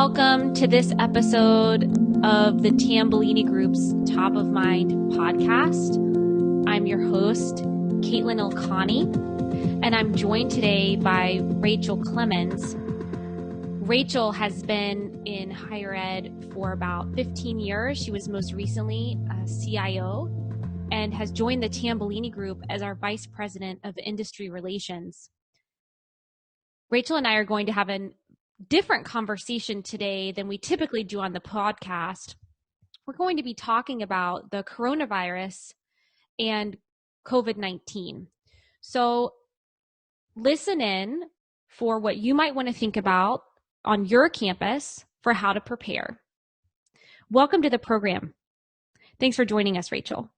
welcome to this episode of the Tambellini Group's Top of Mind podcast. I'm your host, Caitlin Ilkani, and I'm joined today by Raechelle Clemmons. Raechelle has been in higher ed for about 15 years. She was most recently a CIO and has joined the Tambellini Group as our Vice President of Industry Relations. Raechelle and I are going to have a different conversation today than we typically do on the podcast. We're going to be talking about the coronavirus and COVID-19. So listen in for what you might want to think about on your campus for how to prepare. Welcome to the program. Thanks for joining us, Raechelle.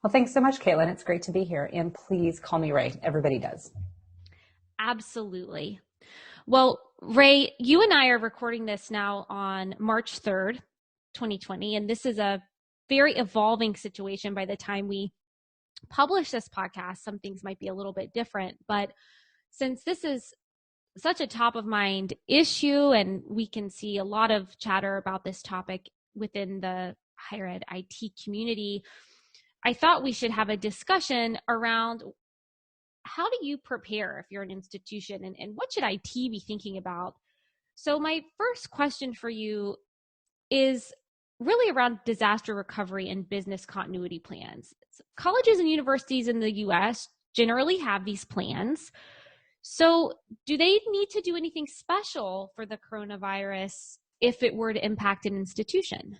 Well, thanks so much, Caitlin. It's great to be here. And please call me Ray. Everybody does. Absolutely. Well, Ray, you and I are recording this now on March 3rd, 2020, and this is a very evolving situation. By the time we publish this podcast, some things might be a little bit different, but since this is such a top of mind issue and we can see a lot of chatter about this topic within the higher ed IT community, I thought we should have a discussion around how do you prepare if you're an institution, and what should IT be thinking about? So my first question for you is really around disaster recovery and business continuity plans. Colleges and universities in the US generally have these plans. So do they need to do anything special for the coronavirus if it were to impact an institution?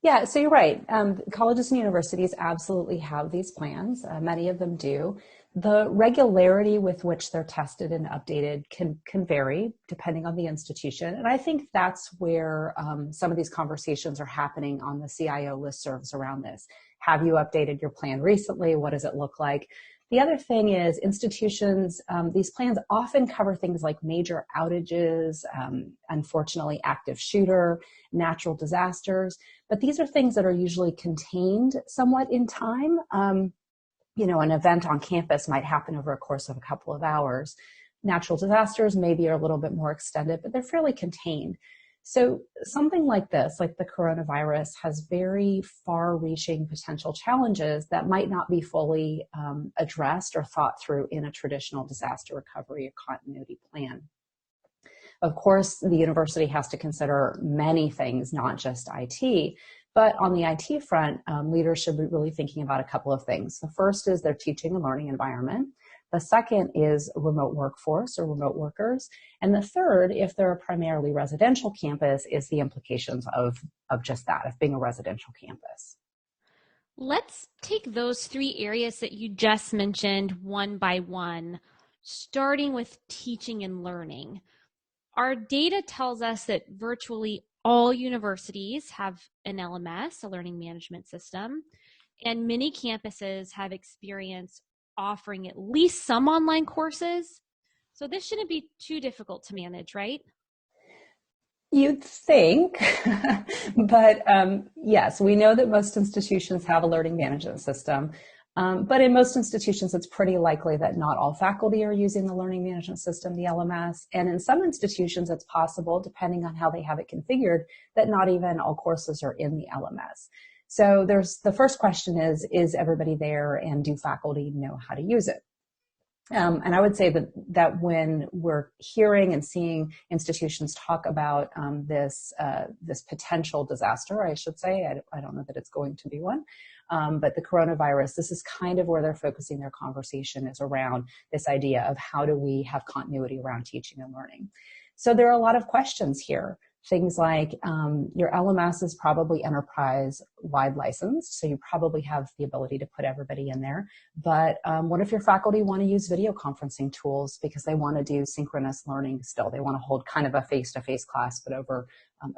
Yeah, so you're right. Colleges and universities absolutely have these plans. Many of them do. The regularity with which they're tested and updated can vary depending on the institution. And I think that's where some of these conversations are happening on the CIO listservs around this. Have you updated your plan recently? What does it look like? The other thing is institutions, these plans often cover things like major outages, unfortunately active shooter, natural disasters, but these are things that are usually contained somewhat in time. An event on campus might happen over a course of a couple of hours. Natural disasters maybe are a little bit more extended, but they're fairly contained. So something like this, like the coronavirus, has very far-reaching potential challenges that might not be fully addressed or thought through in a traditional disaster recovery or continuity plan. Of course, the university has to consider many things, not just IT. But on the IT front, leaders should be really thinking about a couple of things. The first is their teaching and learning environment. The second is remote workforce or remote workers. And the third, if they're a primarily residential campus, is the implications of just that, of being a residential campus. Let's take those three areas that you just mentioned one by one, starting with teaching and learning. Our data tells us that virtually all universities have an LMS, a learning management system, and many campuses have experience offering at least some online courses. So this shouldn't be too difficult to manage, right? You'd think, but yes, we know that most institutions have a learning management system. But in most institutions, it's pretty likely that not all faculty are using the learning management system, the LMS. And in some institutions, it's possible, depending on how they have it configured, that not even all courses are in the LMS. So the first question is everybody there, and do faculty know how to use it? And I would say that when we're hearing and seeing institutions talk about this potential disaster, I should say, I don't know that it's going to be one, but the coronavirus, this is kind of where they're focusing their conversation, is around this idea of how do we have continuity around teaching and learning. So there are a lot of questions here. Things like your LMS is probably enterprise-wide licensed, so you probably have the ability to put everybody in there. But what if your faculty want to use video conferencing tools because they want to do synchronous learning still? They want to hold kind of a face-to-face class, but over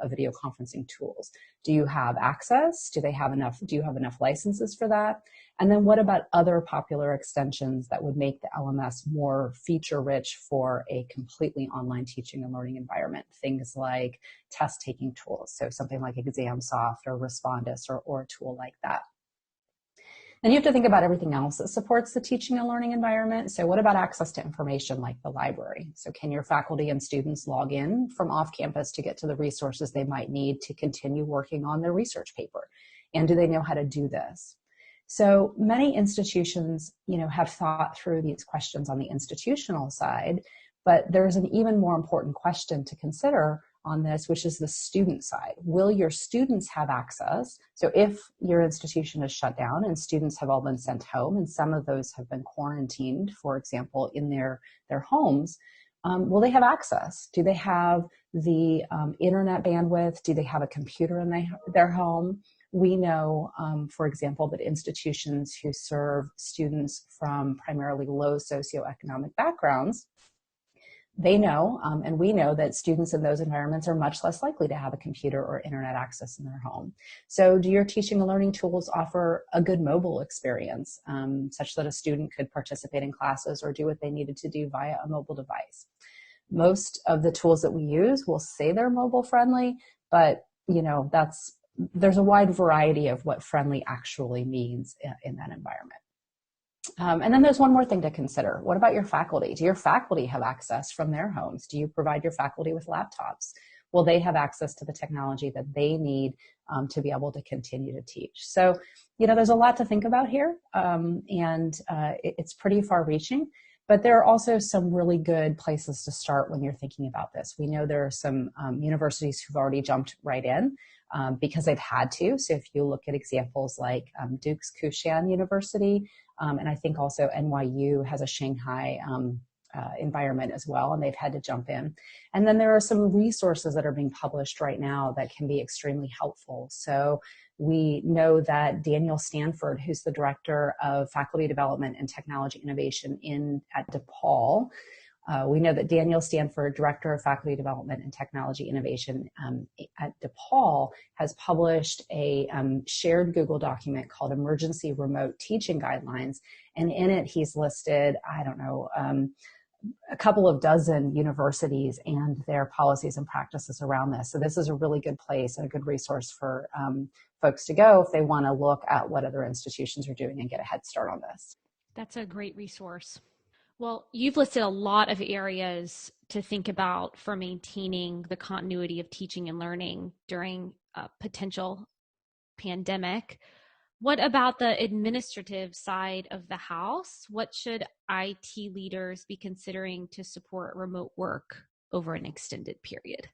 a video conferencing tools. Do you have access? Do you have enough licenses for that? And then what about other popular extensions that would make the LMS more feature-rich for a completely online teaching and learning environment? Things like test-taking tools, so something like ExamSoft or Respondus or a tool like that. And you have to think about everything else that supports the teaching and learning environment. So what about access to information like the library? So can your faculty and students log in from off campus to get to the resources they might need to continue working on their research paper? And do they know how to do this? So many institutions, have thought through these questions on the institutional side, but there's an even more important question to consider on this, which is the student side. Will your students have access? So if your institution is shut down and students have all been sent home, and some of those have been quarantined, for example, in their homes, will they have access? Do they have the internet bandwidth? Do they have a computer in their home? We know, for example, that institutions who serve students from primarily low socioeconomic backgrounds, they know, and we know, that students in those environments are much less likely to have a computer or internet access in their home. So do your teaching and learning tools offer a good mobile experience, such that a student could participate in classes or do what they needed to do via a mobile device? Most of the tools that we use will say they're mobile friendly, but there's a wide variety of what friendly actually means in that environment. And then there's one more thing to consider. What about your faculty? Do your faculty have access from their homes? Do you provide your faculty with laptops? Will they have access to the technology that they need to be able to continue to teach? So, there's a lot to think about here, and it's pretty far-reaching. But there are also some really good places to start when you're thinking about this. We know there are some universities who've already jumped right in because they've had to. So if you look at examples like Duke's Kushan University, and I think also NYU has a Shanghai environment as well, and they've had to jump in. And then there are some resources that are being published right now that can be extremely helpful. So we know that Daniel Stanford, who's the director of faculty development and technology innovation at DePaul, we know that Daniel Stanford, director of faculty development and technology innovation at DePaul, has published a shared Google document called Emergency Remote Teaching Guidelines. And in it, he's listed, a couple of dozen universities and their policies and practices around this. So this is a really good place and a good resource for folks to go if they want to look at what other institutions are doing and get a head start on this. That's a great resource. Well, you've listed a lot of areas to think about for maintaining the continuity of teaching and learning during a potential pandemic. What about the administrative side of the house? What should IT leaders be considering to support remote work over an extended period?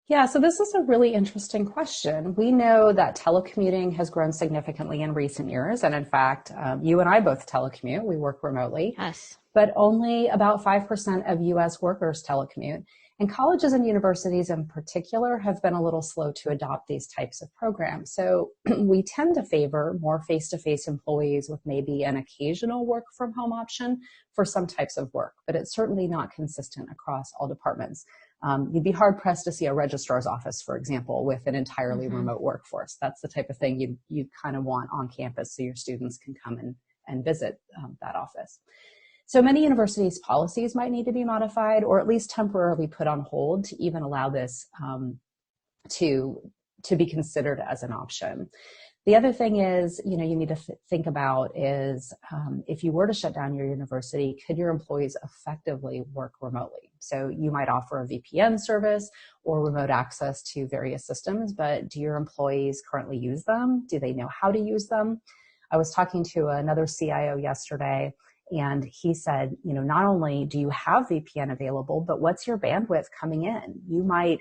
Yeah, so this is a really interesting question. We know that telecommuting has grown significantly in recent years. And in fact, you and I both telecommute. We work remotely. Yes. But only about 5% of US workers telecommute. And colleges and universities in particular have been a little slow to adopt these types of programs. So we tend to favor more face-to-face employees with maybe an occasional work from home option for some types of work, but it's certainly not consistent across all departments. You'd be hard pressed to see a registrar's office, for example, with an entirely remote workforce. That's the type of thing you kind of want on campus so your students can come and visit that office. So many universities' policies might need to be modified or at least temporarily put on hold to even allow this to be considered as an option. The other thing is, you need to think about is if you were to shut down your university, could your employees effectively work remotely? So you might offer a VPN service or remote access to various systems, but do your employees currently use them? Do they know how to use them? I was talking to another CIO yesterday, and he said, not only do you have VPN available, but what's your bandwidth coming in? You might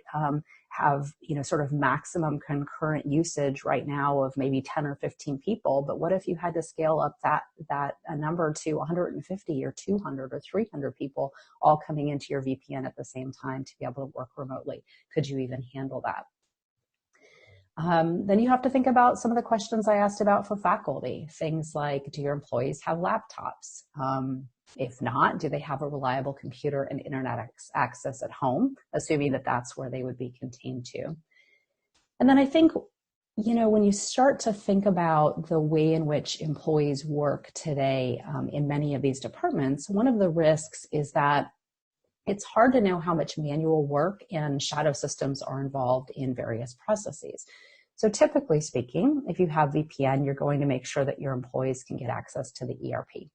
have, sort of maximum concurrent usage right now of maybe 10 or 15 people. But what if you had to scale up that number to 150 or 200 or 300 people all coming into your VPN at the same time to be able to work remotely? Could you even handle that? Then you have to think about some of the questions I asked about for faculty. Things like, do your employees have laptops? If not, do they have a reliable computer and internet access at home, assuming that that's where they would be contained to? And then I think, when you start to think about the way in which employees work today in many of these departments, one of the risks is that it's hard to know how much manual work and shadow systems are involved in various processes. So typically speaking, if you have VPN, you're going to make sure that your employees can get access to the ERP,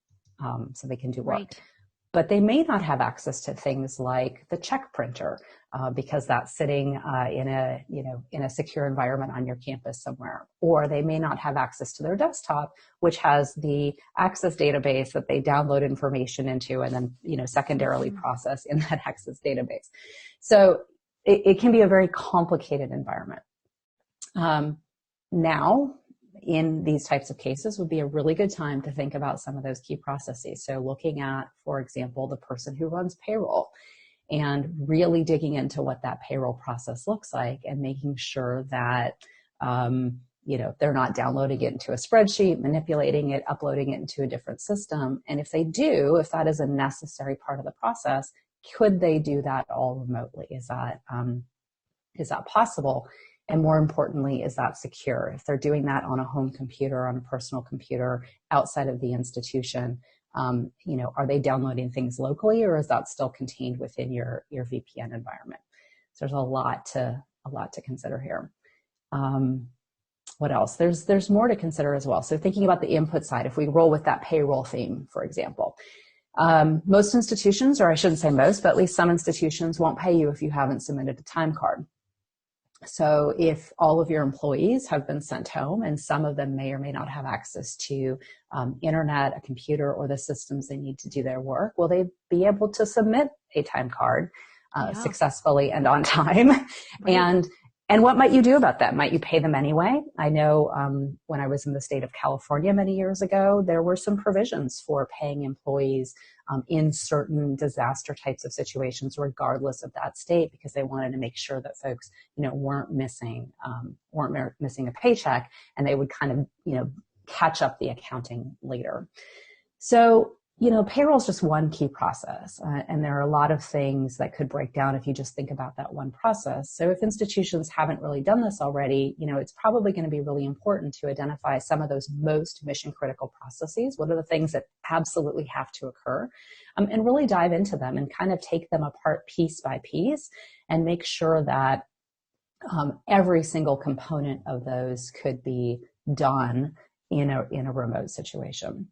so they can do work. Right. But they may not have access to things like the check printer, because that's sitting in a secure environment on your campus somewhere. Or they may not have access to their desktop, which has the access database that they download information into and then secondarily process in that access database. So it can be a very complicated environment. Now, in these types of cases would be a really good time to think about some of those key processes. So looking at, for example, the person who runs payroll and really digging into what that payroll process looks like and making sure that, they're not downloading it into a spreadsheet, manipulating it, uploading it into a different system. And if they do, if that is a necessary part of the process, could they do that all remotely? Is that possible? And more importantly, is that secure? If they're doing that on a home computer, on a personal computer outside of the institution, are they downloading things locally, or is that still contained within your VPN environment? So there's a lot to consider here. What else? There's more to consider as well. So thinking about the input side, if we roll with that payroll theme, for example, most institutions, or I shouldn't say most, but at least some institutions won't pay you if you haven't submitted a time card. So if all of your employees have been sent home, and some of them may or may not have access to internet, a computer, or the systems they need to do their work, will they be able to submit a time card successfully and on time? Right. And what might you do about that? Might you pay them anyway? I know when I was in the state of California many years ago, there were some provisions for paying employees in certain disaster types of situations, regardless of that state, because they wanted to make sure that folks, weren't missing a paycheck, and they would kind of, catch up the accounting later. So, payroll is just one key process, and there are a lot of things that could break down if you just think about that one process. So if institutions haven't really done this already, it's probably going to be really important to identify some of those most mission critical processes. What are the things that absolutely have to occur? And really dive into them and kind of take them apart piece by piece and make sure that every single component of those could be done in a remote situation.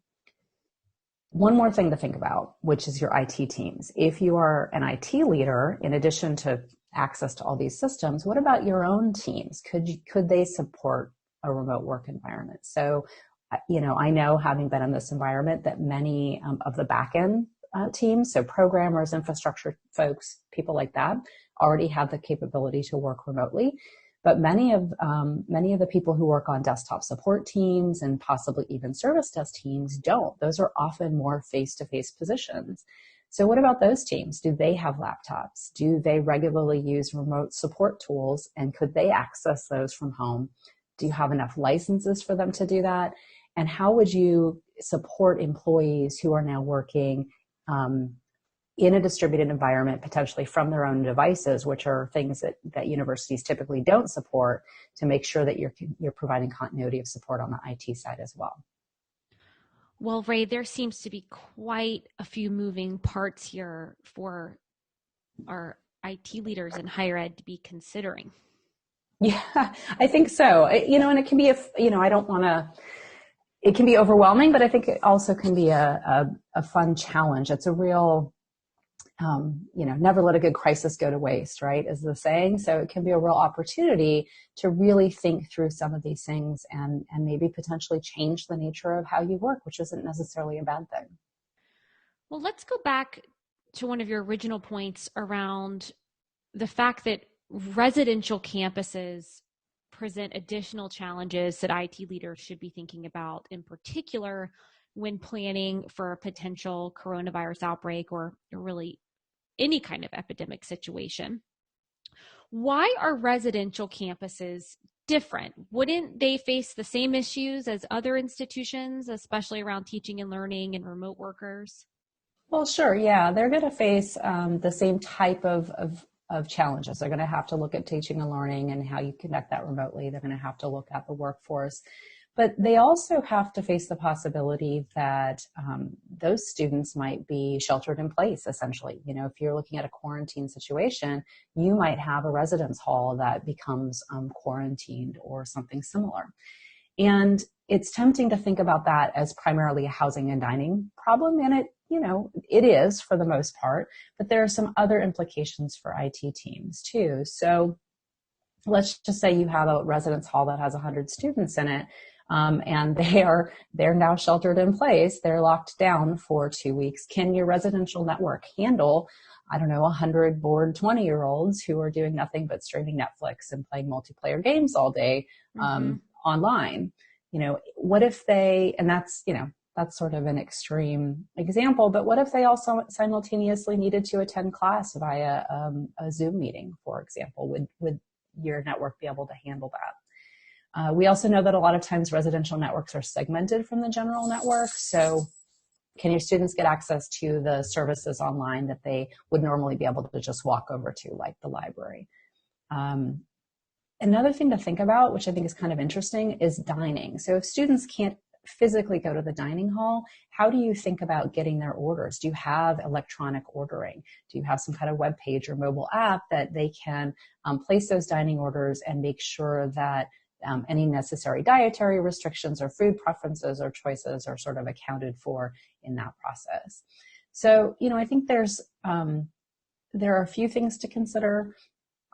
One more thing to think about, which is your IT teams. If you are an IT leader, in addition to access to all these systems, what about your own teams? Could they support a remote work environment? So, I know, having been in this environment, that many of the back-end teams, so programmers, infrastructure folks, people like that, already have the capability to work remotely. But many of the people who work on desktop support teams and possibly even service desk teams don't. Those are often more face-to-face positions. So what about those teams? Do they have laptops? Do they regularly use remote support tools? And could they access those from home? Do you have enough licenses for them to do that? And how would you support employees who are now working in a distributed environment, potentially from their own devices, which are things that universities typically don't support, to make sure that you're providing continuity of support on the IT side as well? Well, Ray, there seems to be quite a few moving parts here for our IT leaders in higher ed to be considering. Yeah, I think so. And it can be, it can be overwhelming, but I think it also can be a fun challenge. It's a real, never let a good crisis go to waste, right, is the saying. So it can be a real opportunity to really think through some of these things and maybe potentially change the nature of how you work, which isn't necessarily a bad thing. Well, let's go back to one of your original points around the fact that residential campuses present additional challenges that IT leaders should be thinking about, in particular when planning for a potential coronavirus outbreak or really any kind of epidemic situation. Why are residential campuses different? Wouldn't they face the same issues as other institutions, especially around teaching and learning and remote workers? Well, sure. Yeah, they're going to face the same type of challenges. They're going to have to look at teaching and learning and how you conduct that remotely. They're going to have to look at the workforce. But they also have to face the possibility that those students might be sheltered in place, essentially. If you're looking at a quarantine situation, you might have a residence hall that becomes quarantined or something similar. And it's tempting to think about that as primarily a housing and dining problem, and it is for the most part, but there are some other implications for IT teams too. So let's just say you have a residence hall that has 100 students in it, and they're now sheltered in place. They're locked down for 2 weeks. Can your residential network handle, 100 bored 20-year-olds who are doing nothing but streaming Netflix and playing multiplayer games all day online? What if and that's sort of an extreme example, but what if they also simultaneously needed to attend class via a Zoom meeting, for example? Would your network be able to handle that? We also know that a lot of times residential networks are segmented from the general network. So can your students get access to the services online that they would normally be able to just walk over to, like the library? Another thing to think about, which I think is kind of interesting, is dining. So if students can't physically go to the dining hall, how do you think about getting their orders? Do you have electronic ordering? Do you have some kind of web page or mobile app that they can place those dining orders and make sure that any necessary dietary restrictions or food preferences or choices are sort of accounted for in that process? So, I think there are a few things to consider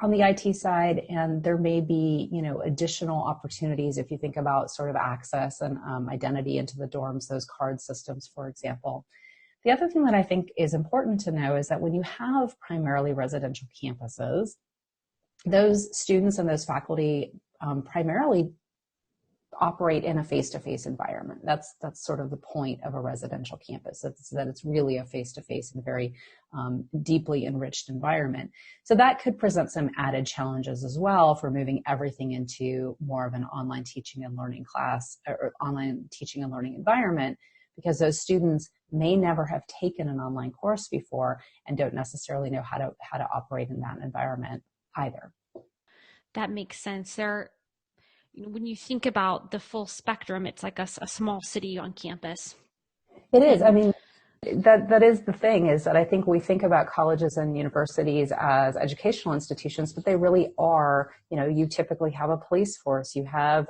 on the IT side, and there may be, additional opportunities if you think about sort of access and identity into the dorms, those card systems, for example. The other thing that I think is important to know is that when you have primarily residential campuses, those students and those faculty primarily operate in a face-to-face environment. That's sort of the point of a residential campus, that it's really a face-to-face and very deeply enriched environment. So that could present some added challenges as well for moving everything into more of an online teaching and learning class or online teaching and learning environment, because those students may never have taken an online course before and don't necessarily know how to operate in that environment either. That makes sense. When you think about the full spectrum, it's like a small city on campus. It is. I mean, that is the thing, is that I think we think about colleges and universities as educational institutions, but they really are, you typically have a police force, you have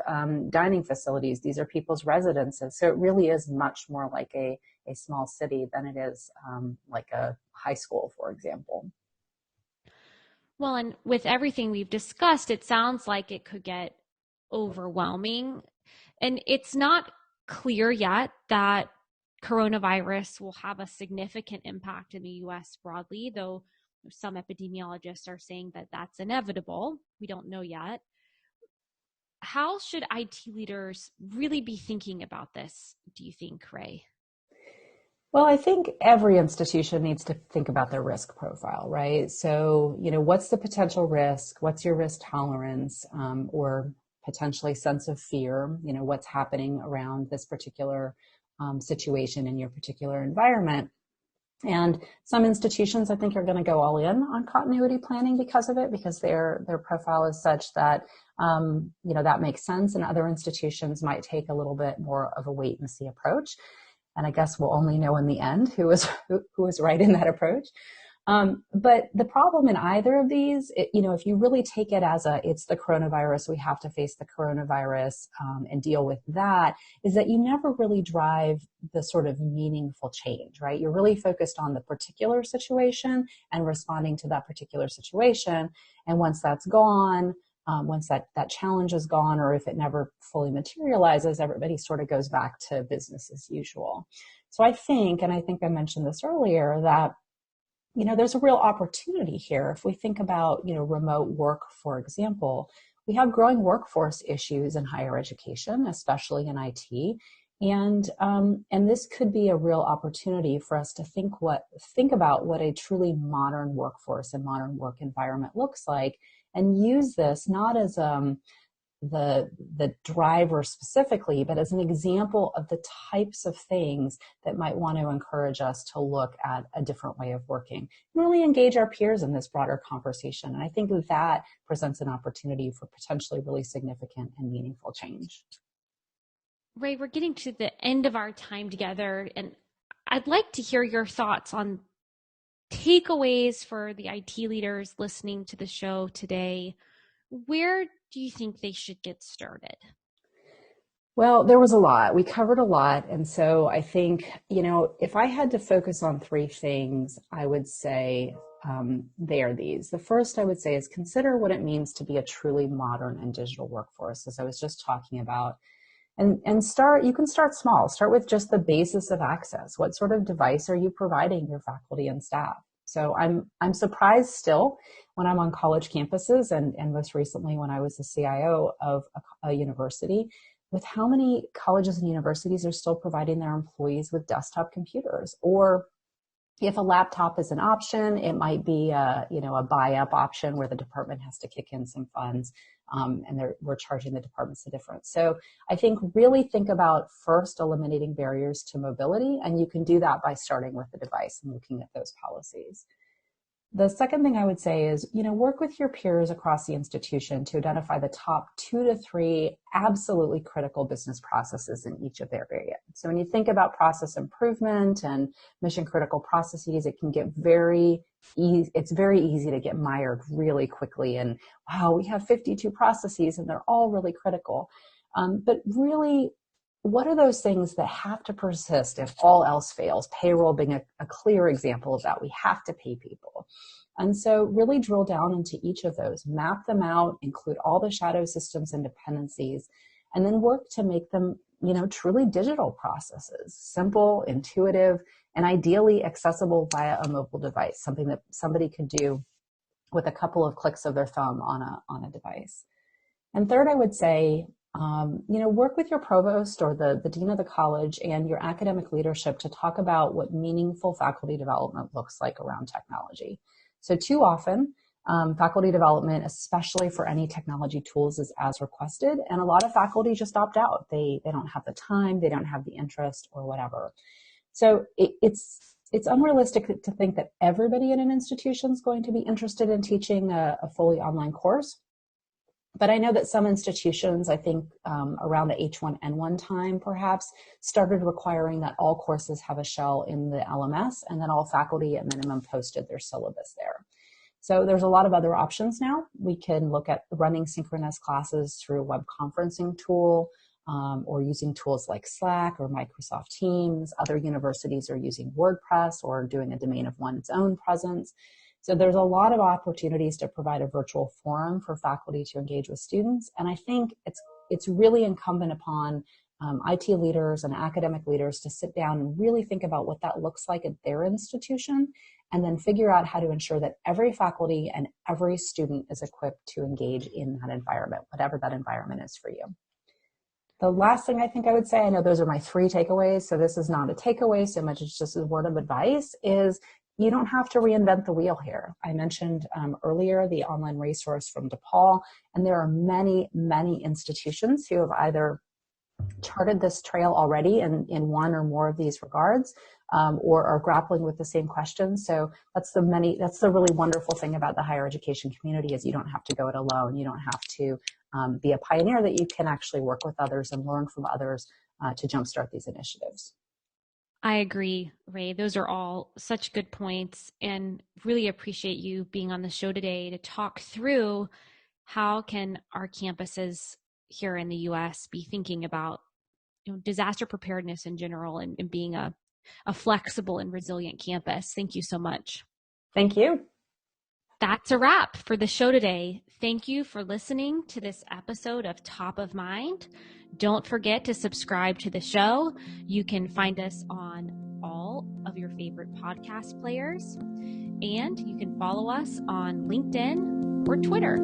dining facilities, these are people's residences. So it really is much more like a small city than it is like a high school, for example. Well, and with everything we've discussed, it sounds like it could get overwhelming. And it's not clear yet that coronavirus will have a significant impact in the US broadly, though some epidemiologists are saying that that's inevitable. We don't know yet. How should IT leaders really be thinking about this, do you think, Ray? Well, I think every institution needs to think about their risk profile, right? So, what's the potential risk? What's your risk tolerance, or potentially sense of fear? What's happening around this particular situation in your particular environment? And some institutions, I think, are going to go all in on continuity planning because of it, because their profile is such that that makes sense. And other institutions might take a little bit more of a wait and see approach. And I guess we'll only know in the end who was right in that approach. But the problem in either of these, if you really take it as it's the coronavirus, we have to face the coronavirus and deal with that, is that you never really drive the sort of meaningful change, right? You're really focused on the particular situation and responding to that particular situation. And once that's gone, once that challenge is gone, or if it never fully materializes, everybody sort of goes back to business as usual. So I think, and I think I mentioned this earlier, that there's a real opportunity here. If we think about, remote work, for example, we have growing workforce issues in higher education, especially in IT. And this could be a real opportunity for us to think about what a truly modern workforce and modern work environment looks like, and use this not as the driver specifically, but as an example of the types of things that might want to encourage us to look at a different way of working and really engage our peers in this broader conversation. And I think that presents an opportunity for potentially really significant and meaningful change. Ray, we're getting to the end of our time together, and I'd like to hear your thoughts on takeaways for the IT leaders listening to the show today. Where do you think they should get started? Well, there was a lot. We covered a lot. And so I think, if I had to focus on three things, I would say they are these. The first I would say is consider what it means to be a truly modern and digital workforce, as I was just talking about. And you can start small. Start with just the basis of access. What sort of device are you providing your faculty and staff? So I'm surprised still when I'm on college campuses and most recently when I was the CIO of a university, with how many colleges and universities are still providing their employees with desktop computers. Or if a laptop is an option, it might be a buy-up option where the department has to kick in some funds, and we're charging the departments the difference. So I think really think about first eliminating barriers to mobility, and you can do that by starting with the device and looking at those policies. The second thing I would say is, work with your peers across the institution to identify the top 2 to 3 absolutely critical business processes in each of their area. So when you think about process improvement and mission critical processes, it can get it's very easy to get mired really quickly. And wow, we have 52 processes and they're all really critical. But really, what are those things that have to persist if all else fails? Payroll being a clear example of that. We have to pay people. And so really drill down into each of those, map them out, include all the shadow systems and dependencies, and then work to make them, truly digital processes, simple, intuitive, and ideally accessible via a mobile device, something that somebody could do with a couple of clicks of their thumb on a device. And third, I would say, work with your provost or the dean of the college and your academic leadership to talk about what meaningful faculty development looks like around technology. So too often, faculty development, especially for any technology tools, is as requested, and a lot of faculty just opt out. They don't have the time, they don't have the interest, or whatever. So it's unrealistic to think that everybody in an institution is going to be interested in teaching a fully online course. But I know that some institutions, I think around the H1N1 time perhaps, started requiring that all courses have a shell in the LMS and that all faculty at minimum posted their syllabus there. So there's a lot of other options now. We can look at running synchronous classes through a web conferencing tool, or using tools like Slack or Microsoft Teams. Other universities are using WordPress or doing a domain of one's own presence. So there's a lot of opportunities to provide a virtual forum for faculty to engage with students. And I think it's really incumbent upon IT leaders and academic leaders to sit down and really think about what that looks like at their institution, and then figure out how to ensure that every faculty and every student is equipped to engage in that environment, whatever that environment is for you. The last thing I think I would say, I know those are my 3 takeaways, so this is not a takeaway so much as just a word of advice, is you don't have to reinvent the wheel here. I mentioned earlier the online resource from DePaul, and there are many, many institutions who have either charted this trail already in one or more of these regards, or are grappling with the same questions. So that's the really wonderful thing about the higher education community, is you don't have to go it alone. You don't have to be a pioneer, that you can actually work with others and learn from others to jumpstart these initiatives. I agree, Ray. Those are all such good points, and really appreciate you being on the show today to talk through how can our campuses here in the U.S. be thinking about disaster preparedness in general, and being a flexible and resilient campus. Thank you so much. Thank you. That's a wrap for the show today. Thank you for listening to this episode of Top of Mind. Don't forget to subscribe to the show. You can find us on all of your favorite podcast players, and you can follow us on LinkedIn or Twitter.